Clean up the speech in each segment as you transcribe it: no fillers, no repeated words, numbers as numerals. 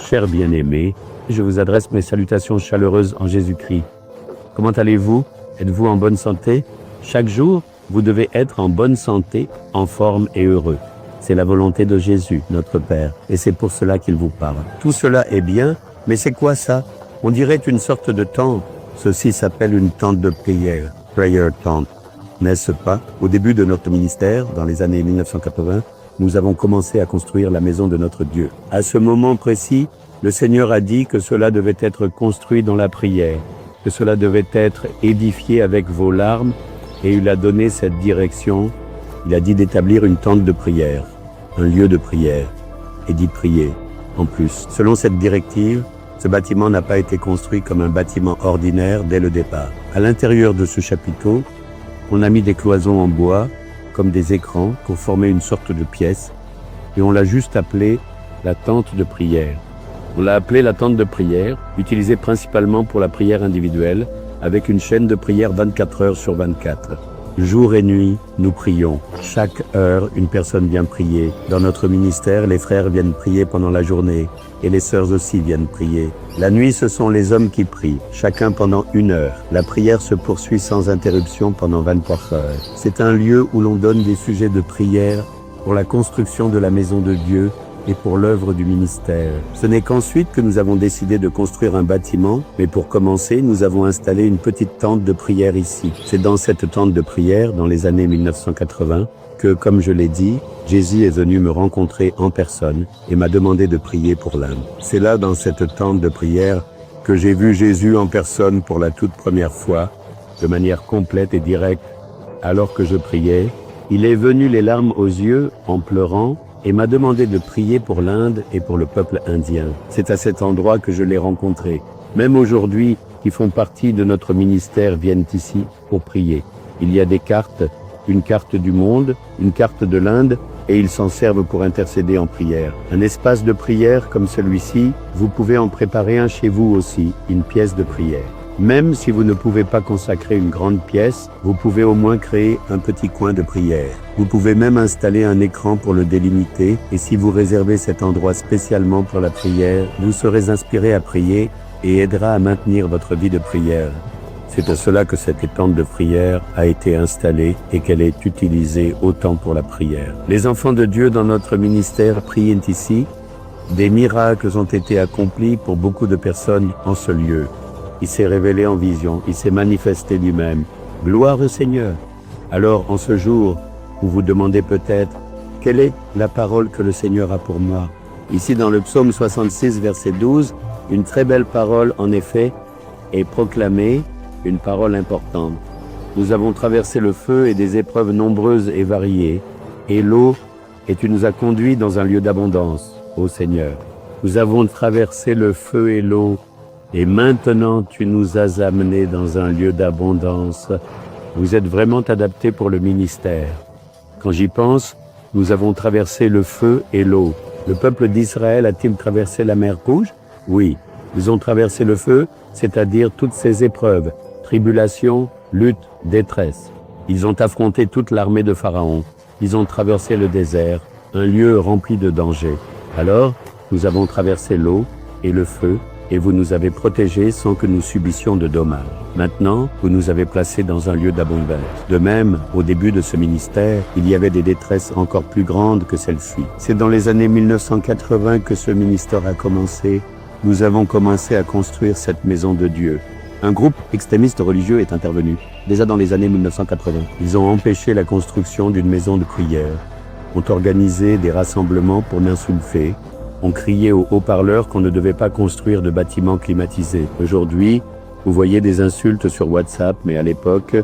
Chers bien-aimés, je vous adresse mes salutations chaleureuses en Jésus-Christ. Comment allez-vous? Êtes-vous en bonne santé? Chaque jour, vous devez être en bonne santé, en forme et heureux. C'est la volonté de Jésus, notre Père, et c'est pour cela qu'il vous parle. Tout cela est bien, mais c'est quoi ça? On dirait une sorte de tente. Ceci s'appelle une tente de prière, prayer tent. N'est-ce pas? Au début de notre ministère, dans les années 1980, nous avons commencé à construire la maison de notre Dieu. À ce moment précis, le Seigneur a dit que cela devait être construit dans la prière, que cela devait être édifié avec vos larmes, et il a donné cette direction. Il a dit d'établir une tente de prière, un lieu de prière, et d'y prier. En plus, selon cette directive, ce bâtiment n'a pas été construit comme un bâtiment ordinaire dès le départ. À l'intérieur de ce chapiteau, on a mis des cloisons en bois, comme des écrans, pour former une sorte de pièce, et on l'a juste appelée la tente de prière. On l'a appelée la tente de prière, utilisée principalement pour la prière individuelle, avec une chaîne de prière 24 heures sur 24. Jour et nuit, nous prions. Chaque heure, une personne vient prier. Dans notre ministère, les frères viennent prier pendant la journée, et les sœurs aussi viennent prier. La nuit, ce sont les hommes qui prient, chacun pendant 1 heure. La prière se poursuit sans interruption pendant 24 heures. C'est un lieu où l'on donne des sujets de prière pour la construction de la maison de Dieu et pour l'œuvre du ministère. Ce n'est qu'ensuite que nous avons décidé de construire un bâtiment, mais pour commencer, nous avons installé une petite tente de prière ici. C'est dans cette tente de prière, dans les années 1980, que, comme je l'ai dit, Jésus est venu me rencontrer en personne et m'a demandé de prier pour l'Inde. C'est là, dans cette tente de prière, que j'ai vu Jésus en personne pour la toute première fois, de manière complète et directe. Alors que je priais, il est venu les larmes aux yeux, en pleurant, et m'a demandé de prier pour l'Inde et pour le peuple indien. C'est à cet endroit que je l'ai rencontré. Même aujourd'hui, qui font partie de notre ministère viennent ici pour prier. Il y a des cartes, une carte du monde, une carte de l'Inde, et ils s'en servent pour intercéder en prière. Un espace de prière comme celui-ci, vous pouvez en préparer un chez vous aussi, une pièce de prière. Même si vous ne pouvez pas consacrer une grande pièce, vous pouvez au moins créer un petit coin de prière. Vous pouvez même installer un écran pour le délimiter, et si vous réservez cet endroit spécialement pour la prière, vous serez inspiré à prier et aidera à maintenir votre vie de prière. C'est à cela que cette tente de prière a été installée et qu'elle est utilisée autant pour la prière. Les enfants de Dieu dans notre ministère prient ici. Des miracles ont été accomplis pour beaucoup de personnes en ce lieu. Il s'est révélé en vision, il s'est manifesté lui-même. Gloire au Seigneur. Alors, en ce jour, vous vous demandez peut-être, quelle est la parole que le Seigneur a pour moi? Ici, dans le psaume 66, verset 12, une très belle parole, en effet, est proclamée, une parole importante. Nous avons traversé le feu et des épreuves nombreuses et variées, et l'eau, et tu nous as conduits dans un lieu d'abondance, ô Seigneur. Nous avons traversé le feu et l'eau, et maintenant, tu nous as amenés dans un lieu d'abondance. Vous êtes vraiment adaptés pour le ministère. Quand j'y pense, nous avons traversé le feu et l'eau. Le peuple d'Israël a-t-il traversé la mer Rouge? Oui. Ils ont traversé le feu, c'est-à-dire toutes ces épreuves, tribulations, luttes, détresse. Ils ont affronté toute l'armée de Pharaon. Ils ont traversé le désert, un lieu rempli de dangers. Alors, nous avons traversé l'eau et le feu, et vous nous avez protégés sans que nous subissions de dommages. Maintenant, vous nous avez placés dans un lieu d'abondance. De même, au début de ce ministère, il y avait des détresses encore plus grandes que celle-ci. C'est dans les années 1980 que ce ministère a commencé. Nous avons commencé à construire cette maison de Dieu. Un groupe extrémiste religieux est intervenu, déjà dans les années 1980. Ils ont empêché la construction d'une maison de prière, ont organisé des rassemblements pour m'insulter, ont crié au haut-parleur qu'on ne devait pas construire de bâtiments climatisés. Aujourd'hui, vous voyez des insultes sur WhatsApp, mais à l'époque,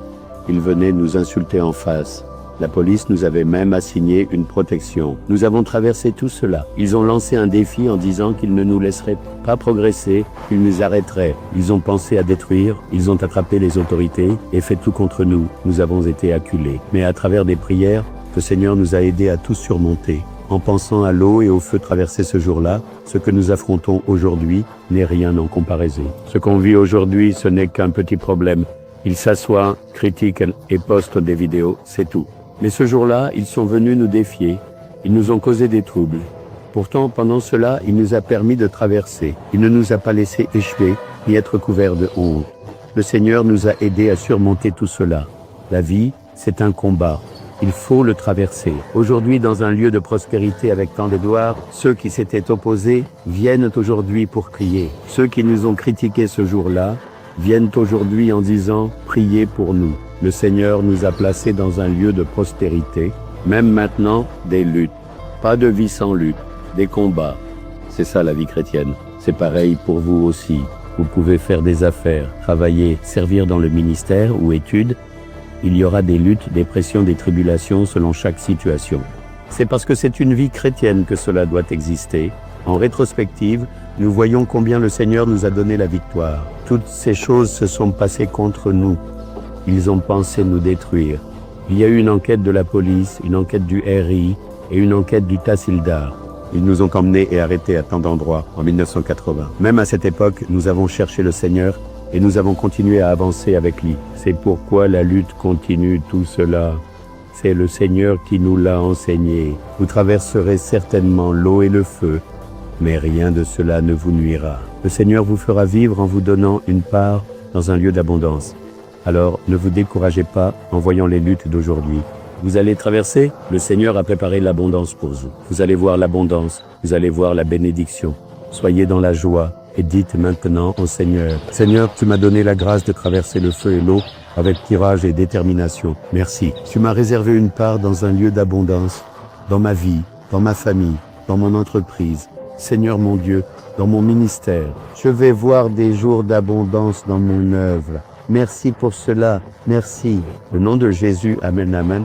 ils venaient nous insulter en face. La police nous avait même assigné une protection. Nous avons traversé tout cela. Ils ont lancé un défi en disant qu'ils ne nous laisseraient pas progresser, qu'ils nous arrêteraient. Ils ont pensé à détruire, ils ont attrapé les autorités et fait tout contre nous. Nous avons été acculés. Mais à travers des prières, le Seigneur nous a aidés à tout surmonter. En pensant à l'eau et au feu traversés ce jour-là, ce que nous affrontons aujourd'hui n'est rien en comparaison. Ce qu'on vit aujourd'hui, ce n'est qu'un petit problème. Ils s'assoient, critiquent et postent des vidéos, c'est tout. Mais ce jour-là, ils sont venus nous défier. Ils nous ont causé des troubles. Pourtant, pendant cela, il nous a permis de traverser. Il ne nous a pas laissé échouer, ni être couverts de honte. Le Seigneur nous a aidés à surmonter tout cela. La vie, c'est un combat. Il faut le traverser. Aujourd'hui, dans un lieu de prospérité avec tant de gloire, ceux qui s'étaient opposés viennent aujourd'hui pour prier. Ceux qui nous ont critiqués ce jour-là viennent aujourd'hui en disant « Priez pour nous ». Le Seigneur nous a placés dans un lieu de prospérité. Même maintenant, des luttes. Pas de vie sans lutte, des combats. C'est ça la vie chrétienne. C'est pareil pour vous aussi. Vous pouvez faire des affaires, travailler, servir dans le ministère ou études. Il y aura des luttes, des pressions, des tribulations selon chaque situation. C'est parce que c'est une vie chrétienne que cela doit exister. En rétrospective, nous voyons combien le Seigneur nous a donné la victoire. Toutes ces choses se sont passées contre nous. Ils ont pensé nous détruire. Il y a eu une enquête de la police, une enquête du RI et une enquête du Tahsildar. Ils nous ont emmenés et arrêtés à tant d'endroits en 1980. Même à cette époque, nous avons cherché le Seigneur et nous avons continué à avancer avec lui. C'est pourquoi la lutte continue, tout cela. C'est le Seigneur qui nous l'a enseigné. Vous traverserez certainement l'eau et le feu, mais rien de cela ne vous nuira. Le Seigneur vous fera vivre en vous donnant une part dans un lieu d'abondance. Alors, ne vous découragez pas en voyant les luttes d'aujourd'hui. Vous allez traverser, le Seigneur a préparé l'abondance pour vous. Vous allez voir l'abondance, vous allez voir la bénédiction. Soyez dans la joie et dites maintenant au Seigneur, « Seigneur, tu m'as donné la grâce de traverser le feu et l'eau avec courage et détermination. Merci. Tu m'as réservé une part dans un lieu d'abondance, dans ma vie, dans ma famille, dans mon entreprise. Seigneur mon Dieu, dans mon ministère. Je vais voir des jours d'abondance dans mon œuvre. Merci pour cela. Merci. » Au nom de Jésus, Amen, Amen.